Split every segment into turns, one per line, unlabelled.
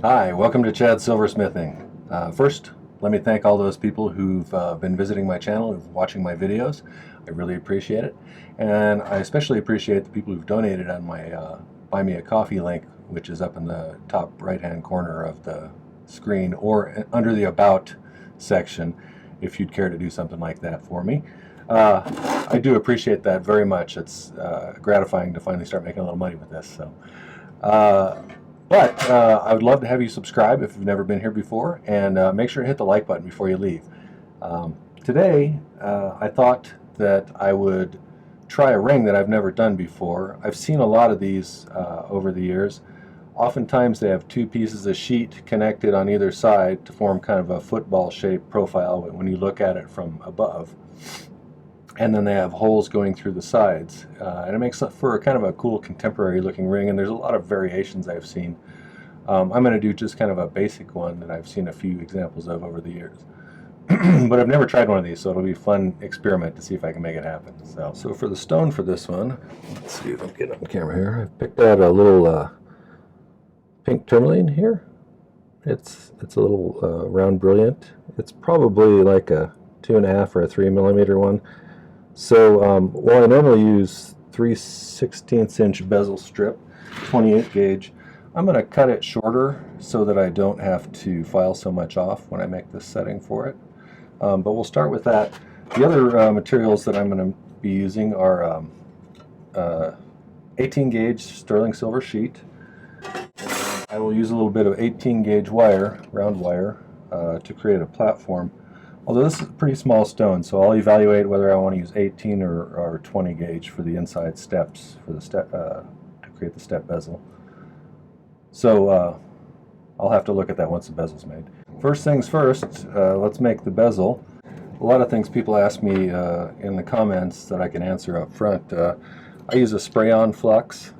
Hi, welcome to Chad's Silversmithing. First, let me thank all those people who've been visiting my channel, who've watching my videos. I really appreciate it. And I especially appreciate the people who've donated on my Buy Me a Coffee link, which is up in the top right-hand corner of the screen, or under the About section, if you'd care to do something like that for me. I do appreciate that very much. It's gratifying to finally start making a little money with this. So. But I would love to have you subscribe if you've never been here before, and make sure to hit the like button before you leave. Today, I thought that I would try a ring that I've never done before. I've seen a lot of these over the years. Oftentimes they have two pieces of sheet connected on either side to form kind of a football-shaped profile when you look at it from above. And then they have holes going through the sides, and it makes for kind of a cool contemporary looking ring, and there's a lot of variations I've seen. I'm going to do just kind of a basic one that I've seen a few examples of over the years. But I've never tried one of these, so it'll be a fun experiment to see if I can make it happen. So for the stone for this one, let's see if I can get it on camera here. I picked out a little pink tourmaline here. It's a little round brilliant. It's probably like a 2.5 or a 3 millimeter one. So while I normally use 3/16 inch bezel strip, 28 gauge, I'm going to cut it shorter so that I don't have to file so much off when I make this setting for it. But we'll start with that. The other materials that I'm going to be using are 18 gauge sterling silver sheet. I will use a little bit of 18 gauge wire, round wire, to create a platform. Although this is a pretty small stone, so I'll evaluate whether I want to use 18 or 20 gauge for the inside steps for the step to create the step bezel. So I'll have to look at that once the bezel's made. First things first, let's make the bezel. A lot of things people ask me in the comments that I can answer up front. I use a spray-on flux.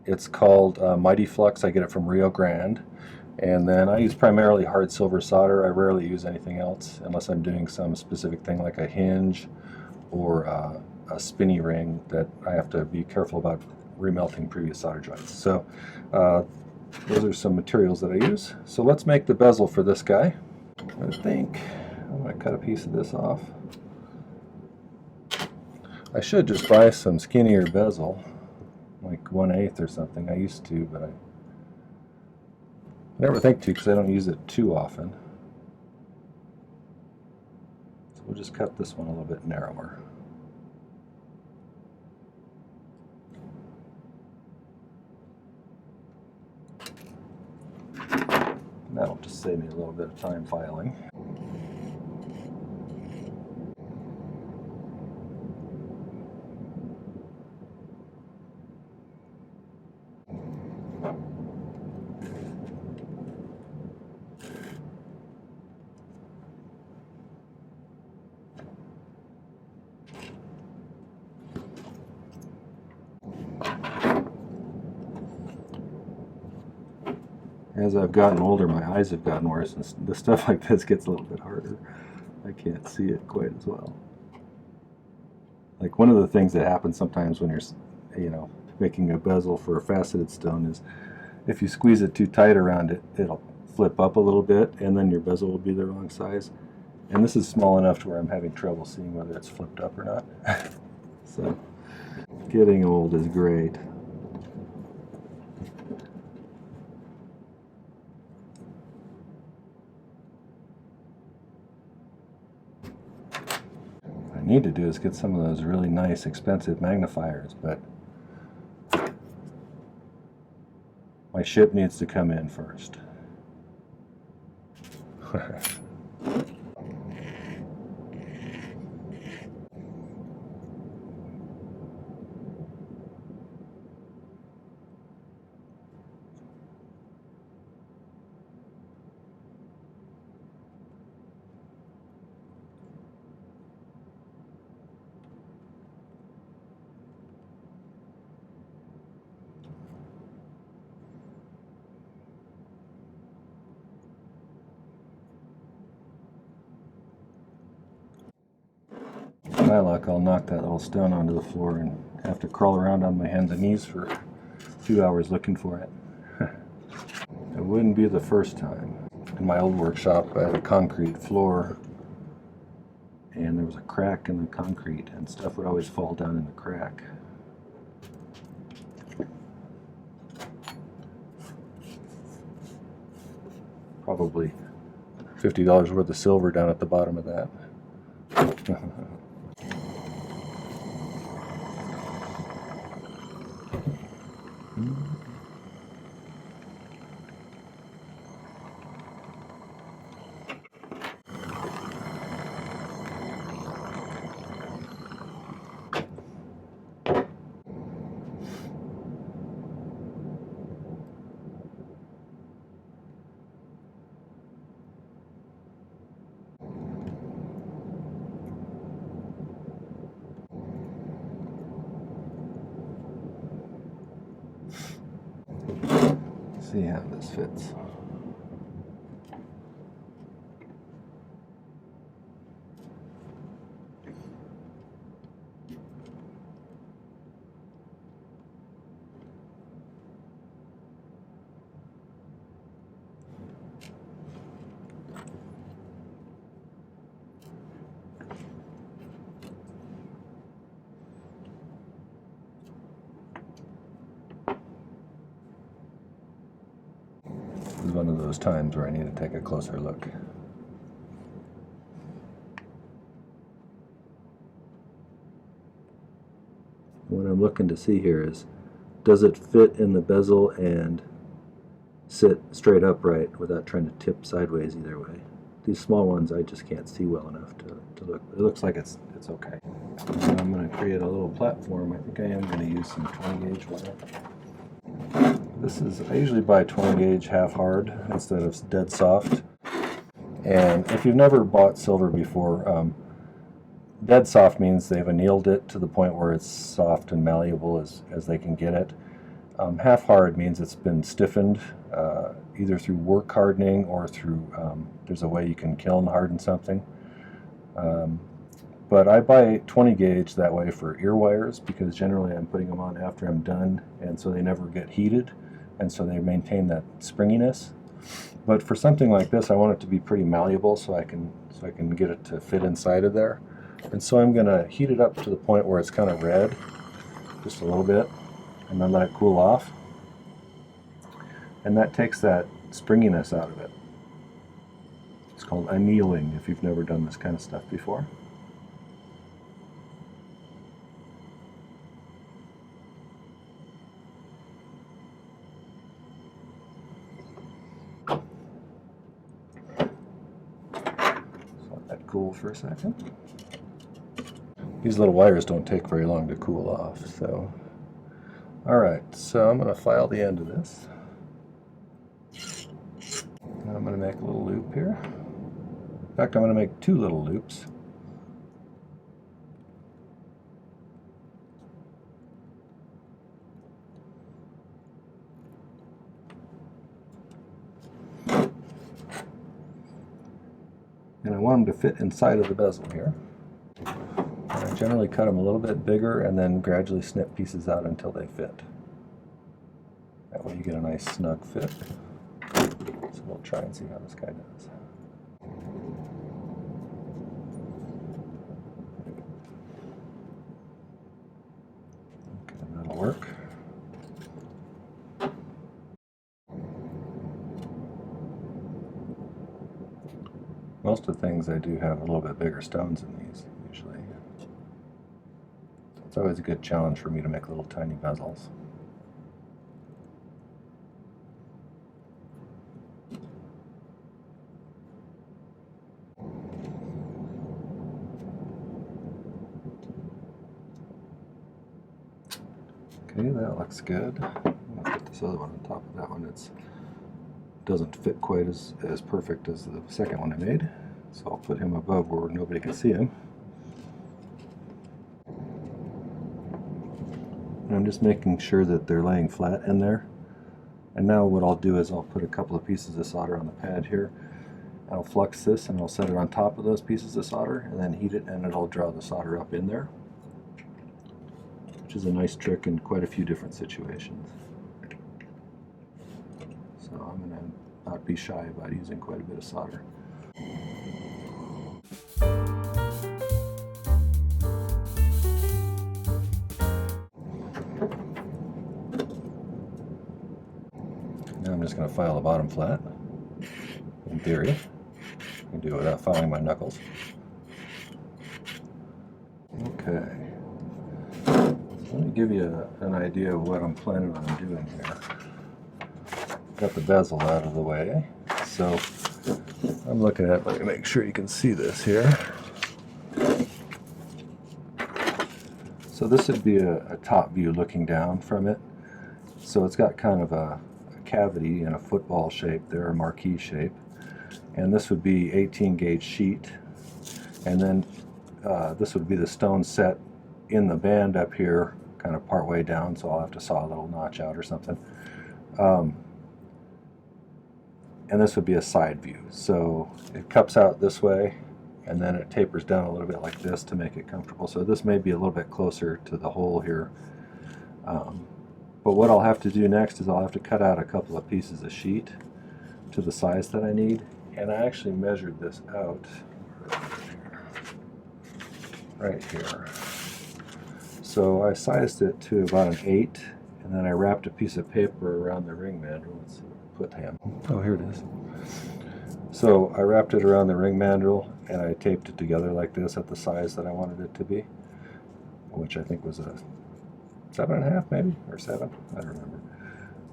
It's called Mighty Flux. I get it from Rio Grande. And then I use primarily hard silver solder. I rarely use anything else unless I'm doing some specific thing like a hinge or a spinny ring that I have to be careful about remelting previous solder joints. So those are some materials that I use. So let's make the bezel for this guy. I think I'm going to cut a piece of this off. I should just buy some skinnier bezel, like 1/8 or something. I used to, but I never think to because I don't use it too often. So we'll just cut this one a little bit narrower. And that'll just save me a little bit of time filing. As I've gotten older, my eyes have gotten worse, and the stuff like this gets a little bit harder. I can't see it quite as well. Like one of the things that happens sometimes when you're, making a bezel for a faceted stone is if you squeeze it too tight around it, it'll flip up a little bit, and then your bezel will be the wrong size. And this is small enough to where I'm having trouble seeing whether it's flipped up or not. So, getting old is great. Need to do is get some of those really nice expensive magnifiers, but my ship needs to come in first. My luck, I'll knock that little stone onto the floor and have to crawl around on my hands and knees for 2 hours looking for it. It wouldn't be the first time. In my old workshop, I had a concrete floor, and there was a crack in the concrete, and stuff would always fall down in the crack. Probably $50 worth of silver down at the bottom of that. See how this fits. This is one of those times where I need to take a closer look. What I'm looking to see here is, does it fit in the bezel and sit straight upright without trying to tip sideways either way? These small ones I just can't see well enough to look. It looks like it's okay. So I'm going to create a little platform. I think I am going to use some 20 gauge wire. I usually buy 20 gauge half hard instead of dead soft. And if you've never bought silver before, dead soft means they've annealed it to the point where it's soft and malleable as they can get it. Half hard means it's been stiffened either through work hardening or through, there's a way you can kiln harden something. But I buy 20 gauge that way for ear wires because generally I'm putting them on after I'm done, and so they never get heated, and so they maintain that springiness. But for something like this, I want it to be pretty malleable so I can get it to fit inside of there. And so I'm going to heat it up to the point where it's kind of red, just a little bit, and then let it cool off. And that takes that springiness out of it. It's called annealing if you've never done this kind of stuff before. Let that cool for a second. These little wires don't take very long to cool off, so. Alright, so I'm going to file the end of this. And I'm going to make a little loop here. In fact, I'm going to make 2 little loops. And I want them to fit inside of the bezel here. I generally cut them a little bit bigger and then gradually snip pieces out until they fit. That way you get a nice snug fit. So we'll try and see how this guy does. Okay, that'll work. Most of the things I do have a little bit bigger stones in these, usually. It's always a good challenge for me to make little tiny bezels. Okay, that looks good. Let's put this other one on top of that one. It doesn't fit quite as perfect as the second one I made, so I'll put him above where nobody can see him. And I'm just making sure that they're laying flat in there. And now what I'll do is I'll put a couple of pieces of solder on the pad here. I'll flux this and I'll set it on top of those pieces of solder and then heat it, and it'll draw the solder up in there, which is a nice trick in quite a few different situations. So I'm going to not be shy about using quite a bit of solder. Now I'm just going to file the bottom flat. In theory, I can do it without filing my knuckles. Okay. Let me give you an idea of what I'm planning on doing here. Got the bezel out of the way, so I'm looking at, let me make sure you can see this here. So this would be a top view looking down from it. So it's got kind of a cavity in a football shape there, a marquee shape. And this would be 18 gauge sheet. And then this would be the stone set in the band up here, kind of part way down, so I'll have to saw a little notch out or something. And this would be a side view. So it cups out this way, and then it tapers down a little bit like this to make it comfortable. So this may be a little bit closer to the hole here. But what I'll have to do next is I'll have to cut out a couple of pieces of sheet to the size that I need. And I actually measured this out right here. So I sized it to about an 8, and then I wrapped a piece of paper around the ring mandrel. Let's see, put him. Oh, here it is. So I wrapped it around the ring mandrel, and I taped it together like this at the size that I wanted it to be, which I think was a 7.5 maybe, or 7, I don't remember.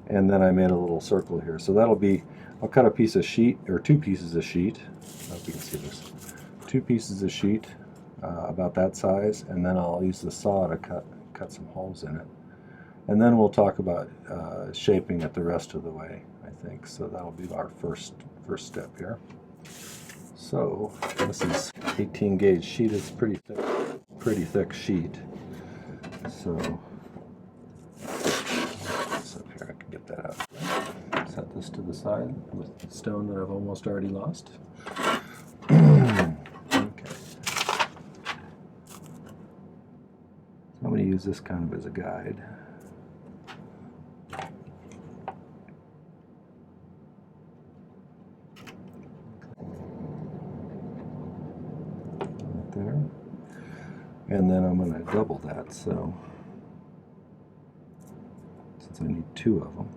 And then I made a little circle here. So that'll be, I'll cut a piece of sheet, or 2 pieces of sheet. I hope you can see this. 2 pieces of sheet, about that size, and then I'll use the saw to cut some holes in it. And then we'll talk about shaping it the rest of the way, I think. So that'll be our first step here. So this is 18 gauge sheet. It's pretty thick sheet. So up here, I can get that out. Set this to the side with the stone that I've almost already lost. I'm going to use this kind of as a guide. Right there. And then I'm going to double that, so since I need 2 of them.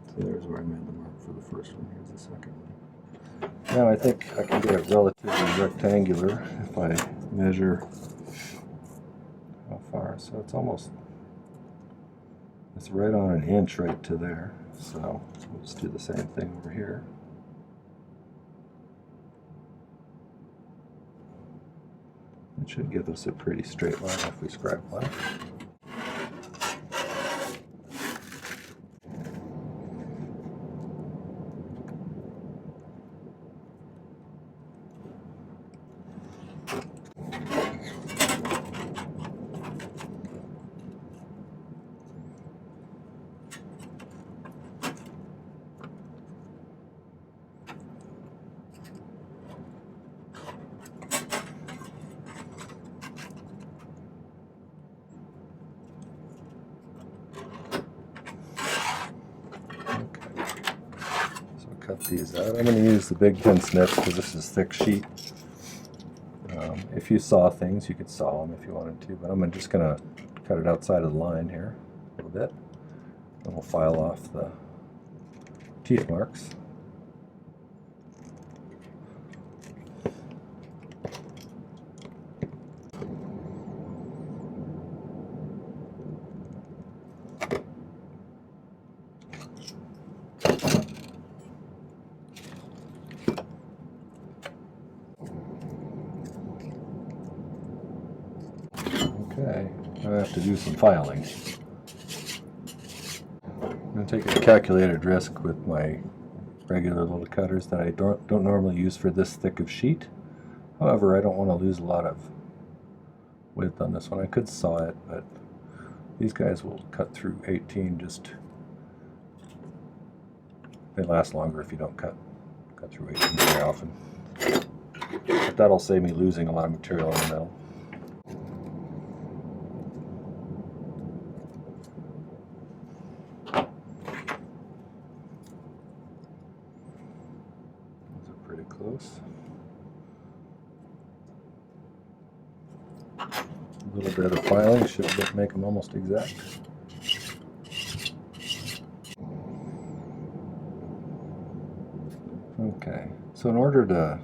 So there's where I made the mark for the first one. Here's the second one. Now I think I can get it relatively rectangular if I measure how far. So it's right on an inch right to there. So we'll just do the same thing over here. It should give us a pretty straight line if we scribe one. Cut these out. I'm going to use the big tin snips because this is thick sheet. If you saw things, you could saw them if you wanted to, but I'm just going to cut it outside of the line here a little bit. And we'll file off the teeth marks. Okay, I have to do some filing. I'm going to take a calculated risk with my regular little cutters that I don't normally use for this thick of sheet. However, I don't want to lose a lot of width on this one. I could saw it, but these guys will cut through 18. They last longer if you don't cut through 18 very often. But that'll save me losing a lot of material in the middle. close. A little bit of filing should make them almost exact. Okay, so in order to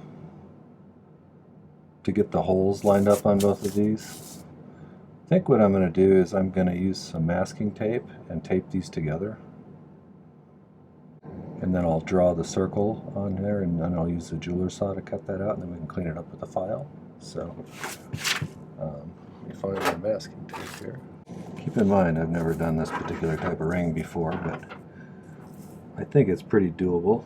get the holes lined up on both of these, I think what I'm going to do is I'm going to use some masking tape and tape these together. And then I'll draw the circle on there, and then I'll use the jeweler's saw to cut that out, and then we can clean it up with the file. So, let me find my masking tape here. Keep in mind, I've never done this particular type of ring before, but I think it's pretty doable.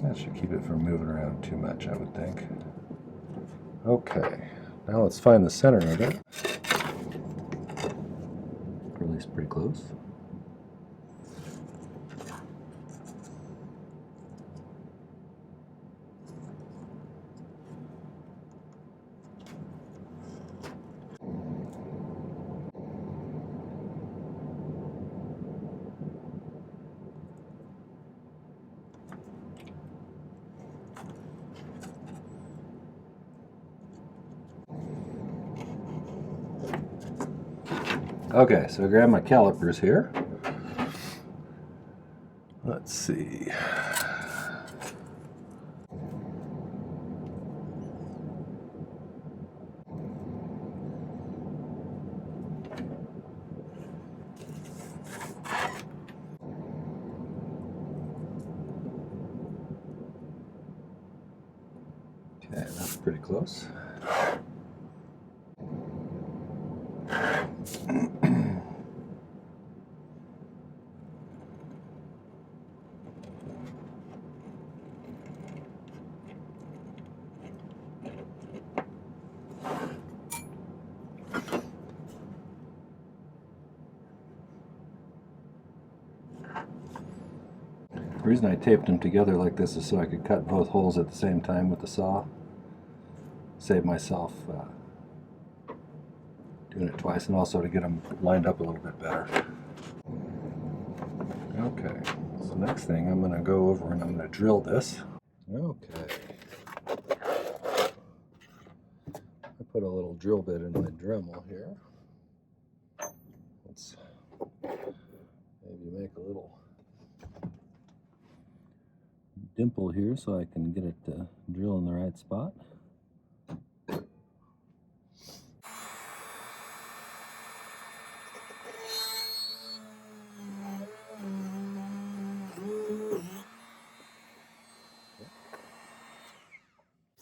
That should keep it from moving around too much, I would think. Okay, now let's find the center of it. Or at least pretty close. Okay, so I grab my calipers here. Let's see. Okay, that's pretty close. The reason I taped them together like this is so I could cut both holes at the same time with the saw. Save myself doing it twice, and also to get them lined up a little bit better. Okay, so next thing I'm going to go over and I'm going to drill this. Okay. I put a little drill bit in my Dremel here. Let's maybe make a little dimple here so I can get it to drill in the right spot.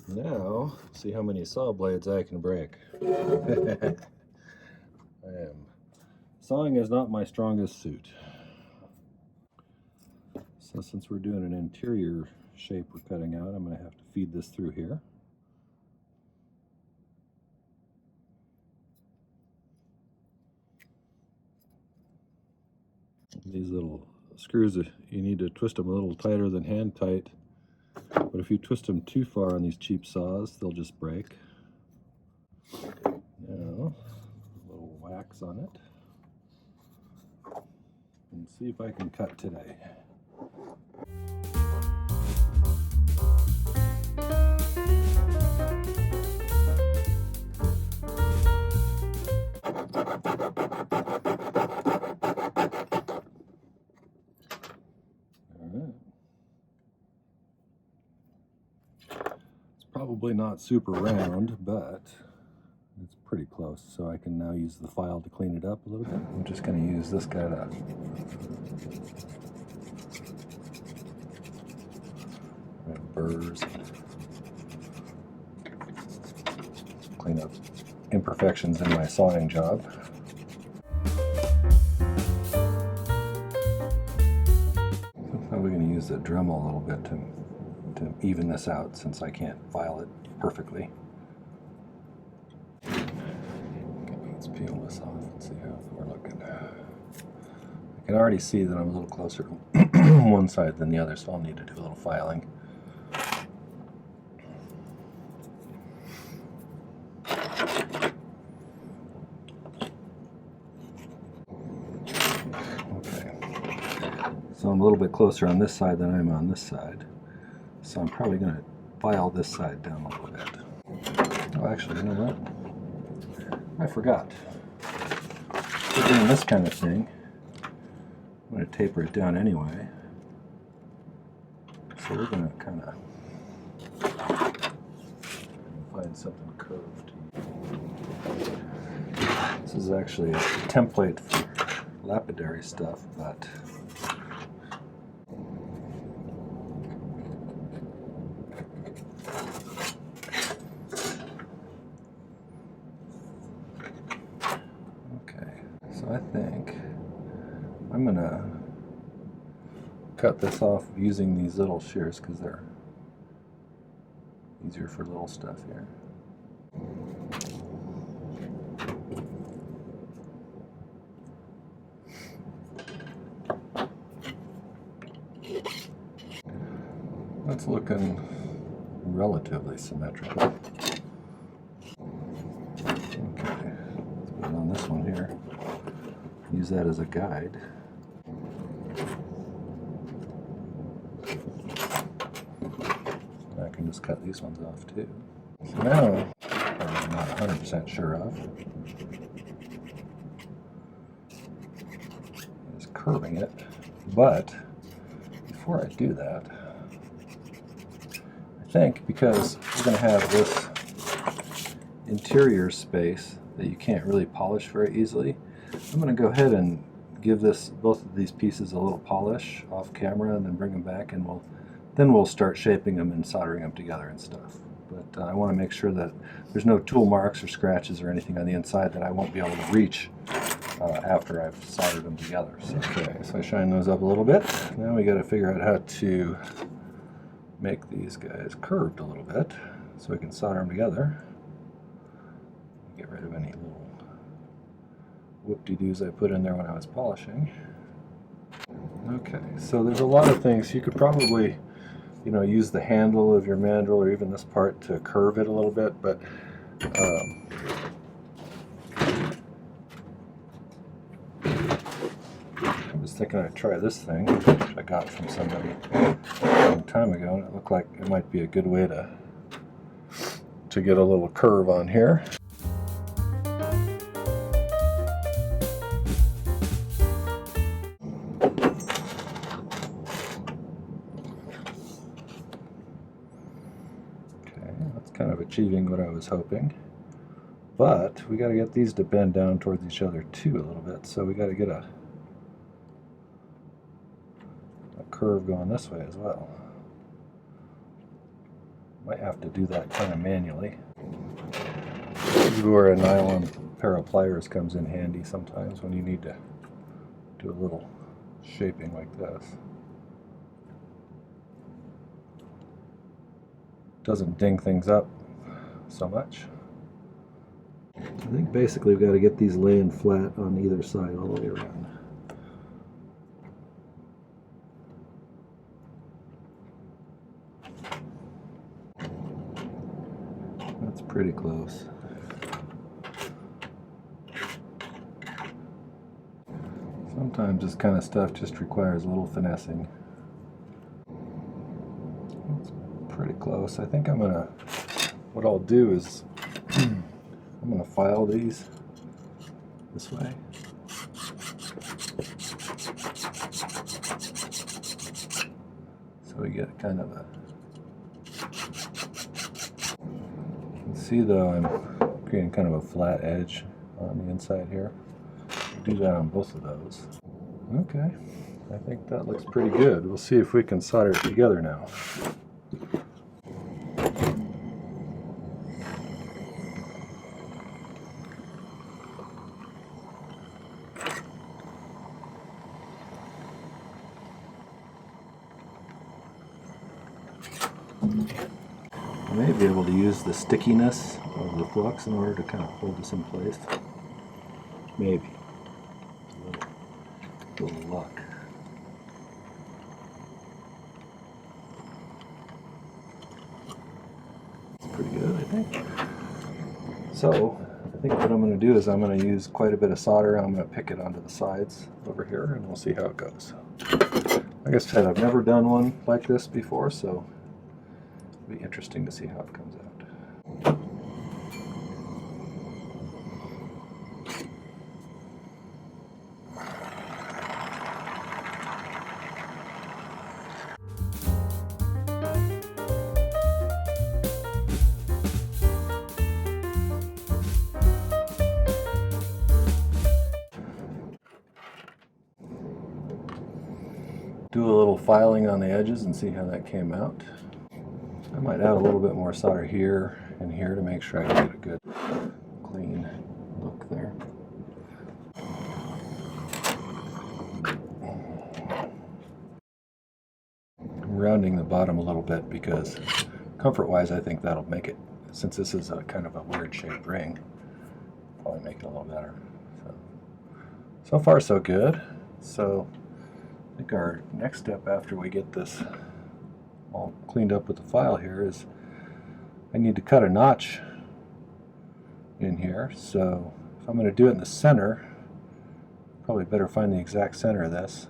Now, see how many saw blades I can break. Sawing is not my strongest suit. So since we're doing an interior shape we're cutting out, I'm going to have to feed this through here. These little screws, you need to twist them a little tighter than hand tight. But if you twist them too far on these cheap saws, they'll just break. Now, a little wax on it. And see if I can cut today. Probably not super round, but it's pretty close, so I can now use the file to clean it up a little bit. I'm just going to use this guy to burrs and clean up imperfections in my sawing job. I'm probably going to use the Dremel a little bit to even this out, since I can't file it perfectly. Okay, let's peel this off and see how we're looking. I can already see that I'm a little closer to one side than the other, so I'll need to do a little filing. Okay, so I'm a little bit closer on this side than I'm on this side, so I'm probably going to file this side down a little bit. Oh, actually, you know what? I forgot. If we're doing this kind of thing, I'm going to taper it down anyway. So we're going to kind of find something curved. This is actually a template for lapidary stuff, but okay, so I think I'm going to cut this off using these little shears because they're easier for little stuff here. That's looking relatively symmetrical. Okay, let's put it on this one here. Use that as a guide. I can just cut these ones off too. So now, I'm not 100% sure of, is curving it, but before I do that, I think because we're going to have this interior space that you can't really polish very easily, I'm going to go ahead and give both of these pieces a little polish off camera and then bring them back, and then we'll start shaping them and soldering them together and stuff. But I want to make sure that there's no tool marks or scratches or anything on the inside that I won't be able to reach after I've soldered them together. So, okay, so I shine those up a little bit. Now we got to figure out how to make these guys curved a little bit so we can solder them together. Get rid of any little whoop-de-doos I put in there when I was polishing. Okay, so there's a lot of things. You could probably, you know, use the handle of your mandrel or even this part to curve it a little bit, but I was thinking I'd try this thing, which I got from somebody a long time ago, and it looked like it might be a good way to get a little curve on here. Kind of achieving what I was hoping, but we got to get these to bend down towards each other too a little bit, so we got to get a curve going this way as well. Might have to do that kind of manually. This is where a nylon pair of pliers comes in handy sometimes when you need to do a little shaping like this. Doesn't ding things up so much. I think basically we've got to get these laying flat on either side all the way around. That's pretty close. Sometimes this kind of stuff just requires a little finessing. Pretty close. I think what I'll do is I'm gonna file these this way. So we get kind of you can see though I'm creating kind of a flat edge on the inside here. I'll do that on both of those. Okay, I think that looks pretty good. We'll see if we can solder it together now. I may be able to use the stickiness of the flux in order to kind of hold this in place. Maybe. a little luck. It's pretty good, I think. So I think what I'm going to do is I'm going to use quite a bit of solder. I'm going to pick it onto the sides over here, and we'll see how it goes. Like I said, I've never done one like this before, so it'll be interesting to see how it comes out. Do a little filing on the edges and see how that came out. I might add a little bit more solder here and here to make sure I can get a good clean look there. I'm rounding the bottom a little bit because comfort-wise I think that'll make it, since this is a kind of a weird shaped ring, probably make it a little better. So far so good. So I think our next step after we get this all cleaned up with the file here is I need to cut a notch in here. So if I'm going to do it in the center, probably better find the exact center of this.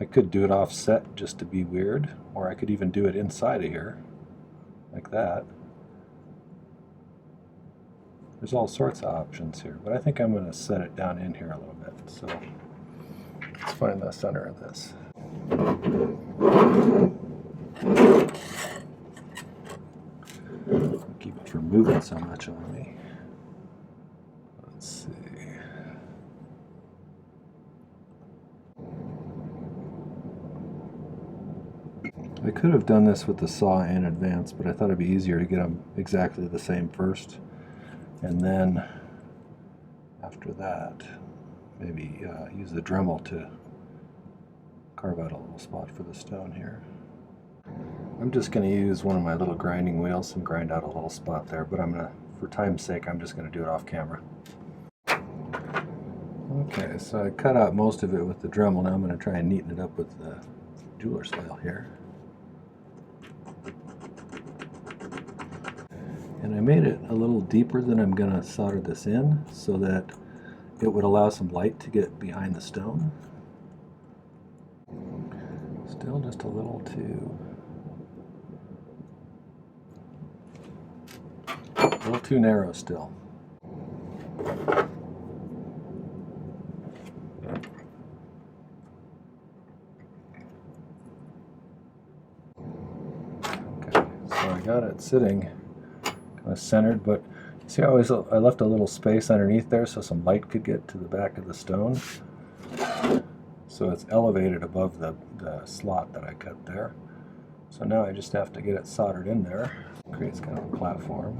I could do it offset just to be weird, or I could even do it inside of here like that. There's all sorts of options here, but I think I'm going to set it down in here a little bit. So let's find the center of this. Keep it from moving so much on me. Let's see. I could have done this with the saw in advance, but I thought it'd be easier to get them exactly the same first, and then after that maybe use the Dremel to carve out a little spot for the stone here. I'm just going to use one of my little grinding wheels and grind out a little spot there, but for time's sake, I'm just going to do it off camera. Okay, so I cut out most of it with the Dremel. Now I'm going to try and neaten it up with the jeweler's file here. And I made it a little deeper than I'm going to solder this in so that it would allow some light to get behind the stone. Still just a little too narrow still. Okay, so I got it sitting kind of centered, but see how I left a little space underneath there so some light could get to the back of the stone. So it's elevated above the slot that I cut there. So now I just have to get it soldered in there. Creates kind of a platform.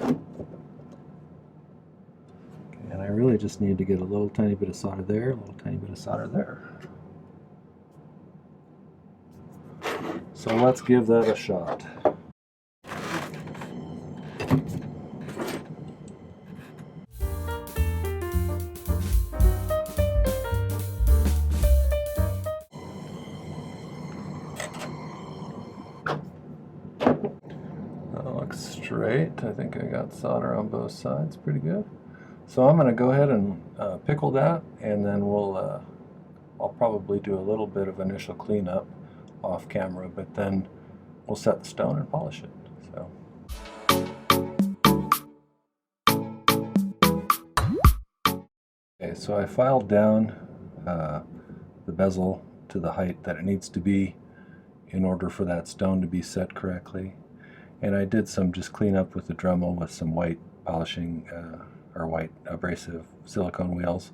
Okay, and I really just need to get a little tiny bit of solder there, a little tiny bit of solder there. So let's give that a shot. Straight. I think I got solder on both sides pretty good. So I'm going to go ahead and pickle that, and then I'll probably do a little bit of initial cleanup off camera, but then we'll set the stone and polish it. Okay, so I filed down the bezel to the height that it needs to be in order for that stone to be set correctly. And I did some just cleanup with the Dremel with some white polishing or white abrasive silicone wheels.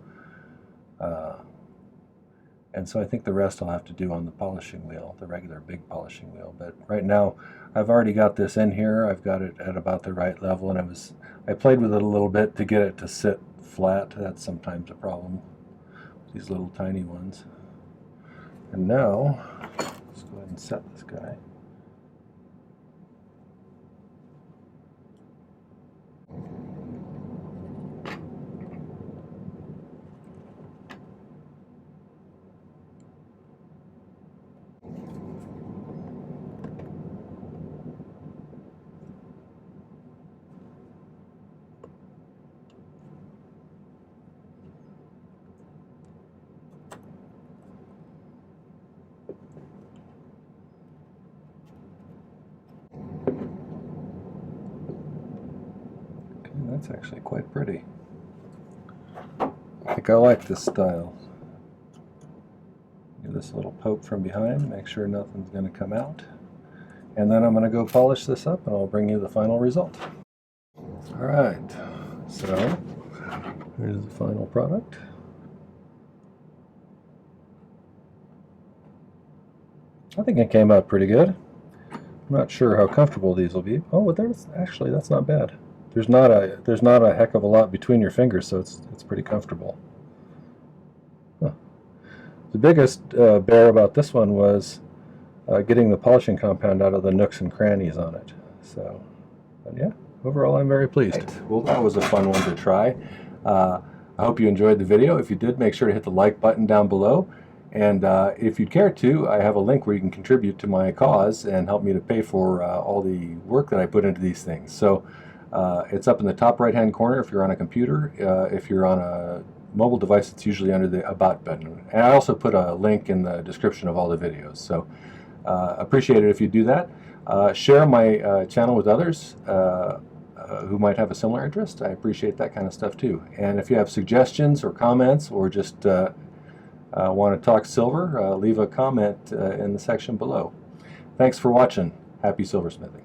And so I think the rest I'll have to do on the polishing wheel, the regular big polishing wheel. But right now I've already got this in here. I've got it at about the right level, and I played with it a little bit to get it to sit flat. That's sometimes a problem with these little tiny ones. And now let's go ahead and set this guy. It's actually quite pretty. I think I like this style. Give this little poke from behind, make sure nothing's going to come out. And then I'm going to go polish this up and I'll bring you the final result. Alright, so here's the final product. I think it came out pretty good. I'm not sure how comfortable these will be. Oh, but that's not bad. There's not a heck of a lot between your fingers, so it's pretty comfortable. Huh. The biggest bear about this one was getting the polishing compound out of the nooks and crannies on it. So, but yeah, overall I'm very pleased. Right. Well, that was a fun one to try. I hope you enjoyed the video. If you did, make sure to hit the like button down below. And if you'd care to, I have a link where you can contribute to my cause and help me to pay for all the work that I put into these things. So it's up in the top right-hand corner if you're on a computer. If you're on a mobile device, it's usually under the About button. And I also put a link in the description of all the videos. So appreciate it if you do that. Share my channel with others who might have a similar interest. I appreciate that kind of stuff too. And if you have suggestions or comments or just want to talk silver, leave a comment in the section below. Thanks for watching. Happy silversmithing.